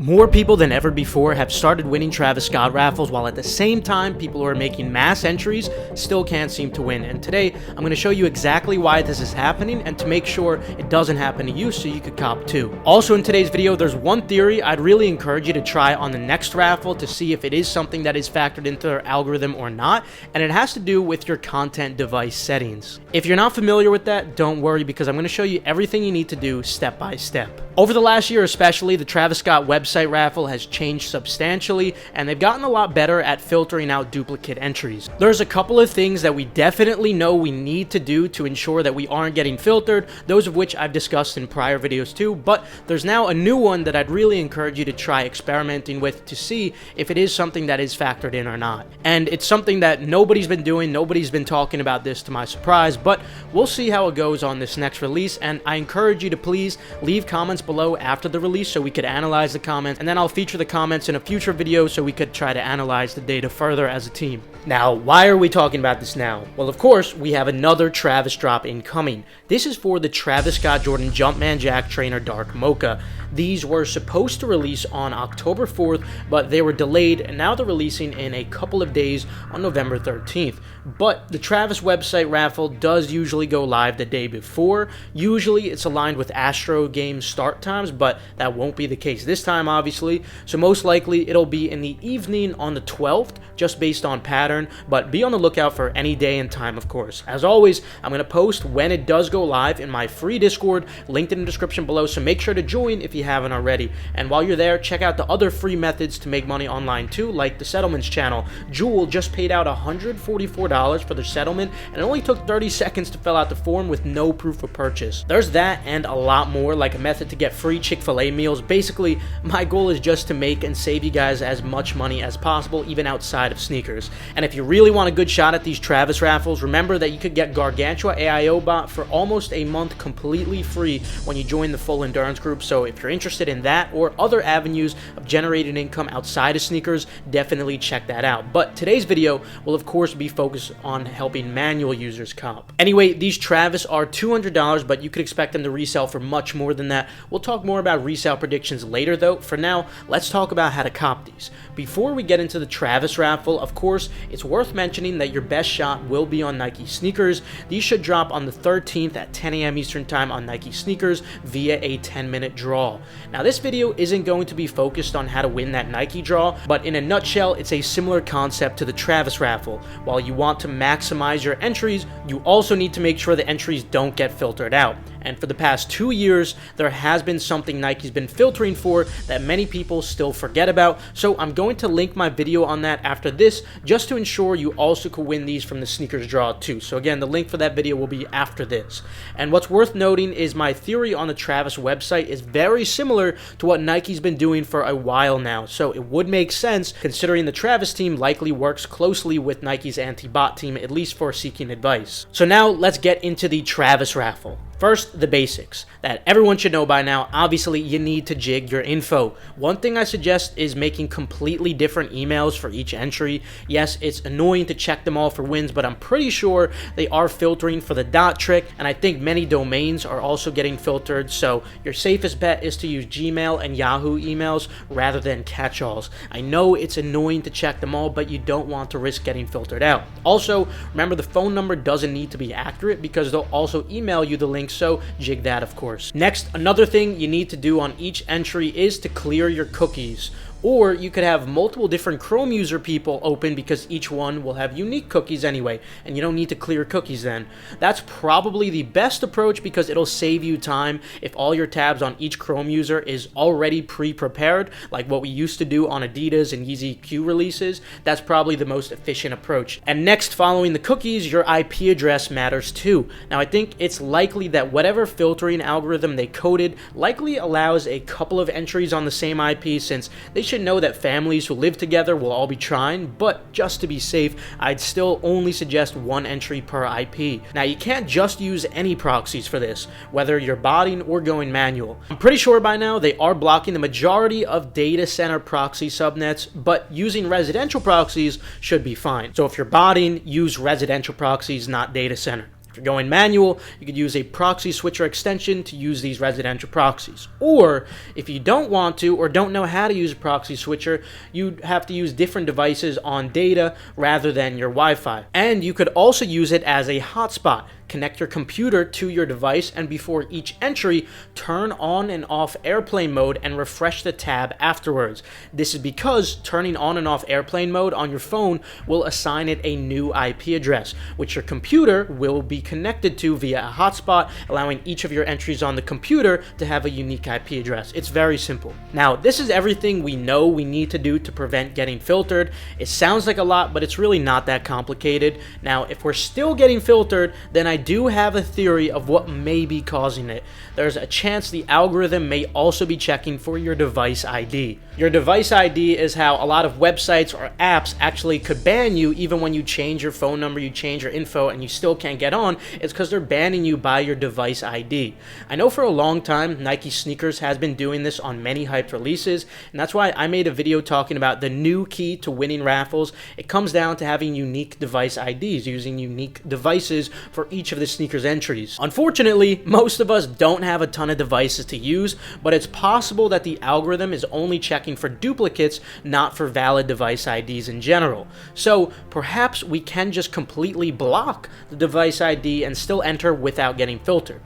More people than ever before have started winning Travis Scott raffles, while at the same time, people who are making mass entries still can't seem to win. And today, I'm going to show you exactly why this is happening and to make sure it doesn't happen to you so you could cop too. Also in today's video, there's one theory I'd really encourage you to try on the next raffle to see if it is something that is factored into their algorithm or not, and it has to do with your content device settings. If you're not familiar with that, don't worry, because I'm going to show you everything you need to do step by step. Over the last year especially, the Travis Scott website raffle has changed substantially, and they've gotten a lot better at filtering out duplicate entries. There's a couple of things that we definitely know we need to do to ensure that we aren't getting filtered, those of which I've discussed in prior videos too, but there's now a new one that I'd really encourage you to try experimenting with to see if it is something that is factored in or not. And it's something that nobody's been doing, nobody's been talking about this to my surprise, but we'll see how it goes on this next release, and I encourage you to please leave comments below after the release so we could analyze the comments, and then I'll feature the comments in a future video so we could try to analyze the data further as a team. Now, why are we talking about this now? Well, of course, we have another Travis drop incoming. This is for the Travis Scott Jordan Jumpman Jack Trainer Dark Mocha. These were supposed to release on October 4th, but they were delayed, and now they're releasing in a couple of days on November 13th. But the Travis website raffle does usually go live the day before. Usually it's aligned with Astro game start times, but that won't be the case this time, obviously. So most likely it'll be in the evening on the 12th, just based on pattern, but be on the lookout for any day and time, of course. As always, I'm going to post when it does go live in my free Discord, linked in the description below, so make sure to join if you haven't already. And while you're there, check out the other free methods to make money online too, like the settlements channel. Jewel just paid out $144 for their settlement, and it only took 30 seconds to fill out the form with no proof of purchase. There's that and a lot more, like a method to get free Chick-fil-A meals. Basically, my goal is just to make and save you guys as much money as possible, even outside of sneakers. And if you really want a good shot at these Travis raffles, remember that you could get Gargantua AIO bot for almost a month completely free when you join the full endurance group. So if you're interested in that or other avenues of generating income outside of sneakers, definitely check that out. But today's video will of course be focused on helping manual users cop. Anyway, these Travis are $200, but you could expect them to resell for much more than that. We'll talk more about resale predictions later though. For now, let's talk about how to cop these. Before we get into the Travis raffle, of course, it's worth mentioning that your best shot will be on Nike sneakers. These should drop on the 13th at 10 a.m. Eastern time on Nike sneakers via a 10-minute draw. Now this video isn't going to be focused on how to win that Nike draw, but in a nutshell, it's a similar concept to the Travis raffle. While you want to maximize your entries, you also need to make sure the entries don't get filtered out. And for the past 2 years, there has been something Nike's been filtering for that many people still forget about, so I'm going to link my video on that after this, just to ensure you also could win these from the sneakers draw too. So again, the link for that video will be after this. And what's worth noting is my theory on the Travis website is very similar to what Nike's been doing for a while now, so it would make sense considering the Travis team likely works closely with Nike's anti-bot team, at least for seeking advice. So now let's get into the Travis raffle. First, the basics that everyone should know by now. Obviously, you need to jig your info. One thing I suggest is making completely different emails for each entry. Yes, it's annoying to check them all for wins, but I'm pretty sure they are filtering for the dot trick, and I think many domains are also getting filtered, so your safest bet is to use Gmail and Yahoo emails rather than catch-alls. I know it's annoying to check them all, but you don't want to risk getting filtered out. Also, remember the phone number doesn't need to be accurate because they'll also email you the link, so jig that of course. Next, another thing you need to do on each entry is to clear your cookies. Or you could have multiple different Chrome user people open because each one will have unique cookies anyway, and you don't need to clear cookies then. That's probably the best approach because it'll save you time if all your tabs on each Chrome user is already pre-prepared, like what we used to do on Adidas and Yeezy Q releases. That's probably the most efficient approach. And next, following the cookies, your IP address matters too. Now I think it's likely that whatever filtering algorithm they coded likely allows a couple of entries on the same IP, since they should know that families who live together will all be trying, but just to be safe, I'd still only suggest one entry per IP. Now, you can't just use any proxies for this, whether you're botting or going manual. I'm pretty sure by now they are blocking the majority of data center proxy subnets, but using residential proxies should be fine. So if you're botting, use residential proxies, not data center. If you're going manual, you could use a proxy switcher extension to use these residential proxies. Or if you don't want to or don't know how to use a proxy switcher, you'd have to use different devices on data rather than your Wi-Fi. And you could also use it as a hotspot. Connect your computer to your device, and before each entry, turn on and off airplane mode and refresh the tab afterwards. This is because turning on and off airplane mode on your phone will assign it a new IP address, which your computer will be connected to via a hotspot, allowing each of your entries on the computer to have a unique IP address. It's very simple. Now, this is everything we know we need to do to prevent getting filtered. It sounds like a lot, but it's really not that complicated. Now, if we're still getting filtered, then I do have a theory of what may be causing it. There's a chance the algorithm may also be checking for your device ID. Your device ID is how a lot of websites or apps actually could ban you even when you change your phone number, you change your info, and you still can't get on. It's because they're banning you by your device ID. I know for a long time Nike sneakers has been doing this on many hyped releases, and that's why I made a video talking about the new key to winning raffles. It comes down to having unique device IDs, using unique devices for each of the sneakers entries. Unfortunately, most of us don't have a ton of devices to use, but it's possible that the algorithm is only checking for duplicates, not for valid device IDs in general. So perhaps we can just completely block the device ID and still enter without getting filtered.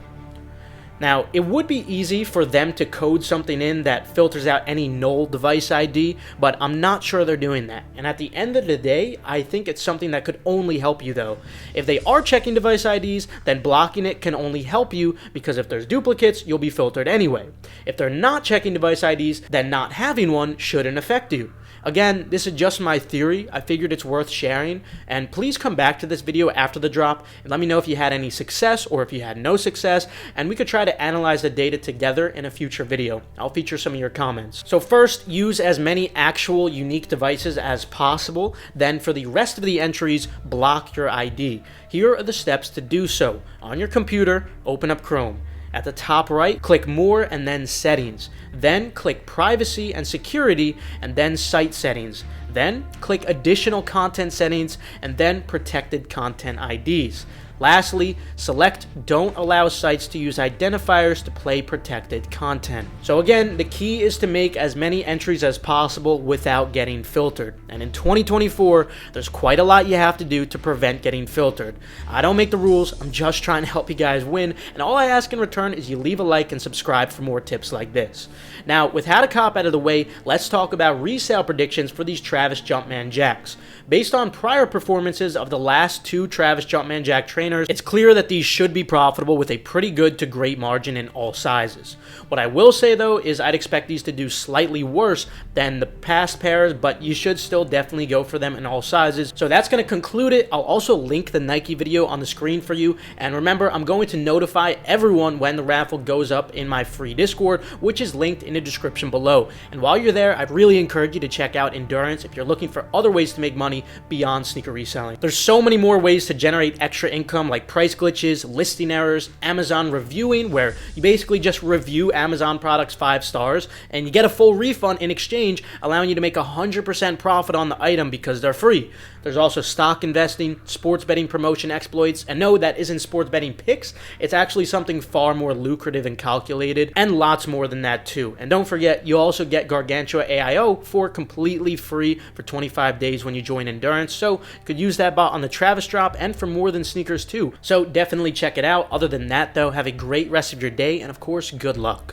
Now, it would be easy for them to code something in that filters out any null device ID, but I'm not sure they're doing that. And at the end of the day, I think it's something that could only help you though. If they are checking device IDs, then blocking it can only help you, because if there's duplicates, you'll be filtered anyway. If they're not checking device IDs, then not having one shouldn't affect you. Again, this is just my theory. I figured it's worth sharing, and please come back to this video after the drop and let me know if you had any success or if you had no success, and we could try to analyze the data together in a future video. I'll feature some of your comments. So first, use as many actual unique devices as possible. Then for the rest of the entries, block your ID. Here are the steps to do so. On your computer, open up Chrome. At the top right, click More and then Settings. Then click Privacy and Security and then Site Settings. Then click Additional Content Settings and then Protected Content IDs. Lastly, select Don't Allow Sites to Use Identifiers to Play Protected Content. So again, the key is to make as many entries as possible without getting filtered. And in 2024, there's quite a lot you have to do to prevent getting filtered. I don't make the rules, I'm just trying to help you guys win, and all I ask in return is you leave a like and subscribe for more tips like this. Now, with how to cop out of the way, let's talk about resale predictions for these Travis Jumpman Jacks. Based on prior performances of the last two Travis Jumpman Jack trainers, it's clear that these should be profitable with a pretty good to great margin in all sizes. What I will say though is I'd expect these to do slightly worse than the past pairs, but you should still definitely go for them in all sizes. So that's going to conclude it. I'll also link the Nike video on the screen for you, and remember, I'm going to notify everyone when the raffle goes up in my free Discord, which is linked in the description below. And while you're there, I'd really encourage you to check out Endurance if you're looking for other ways to make money beyond sneaker reselling. There's so many more ways to generate extra income, like price glitches, listing errors, Amazon reviewing, where you basically just review Amazon products 5 stars and you get a full refund in exchange, allowing you to make 100% profit on the item because they're free. There's also stock investing, sports betting promotion exploits, and no, that isn't sports betting picks. It's actually something far more lucrative and calculated, and lots more than that too. And don't forget, you also get Gargantua AIO for completely free for 25 days when you join Endurance, so you could use that bot on the Travis drop and for more than sneakers too. So definitely check it out. Other than that though, have a great rest of your day, and of course, good luck.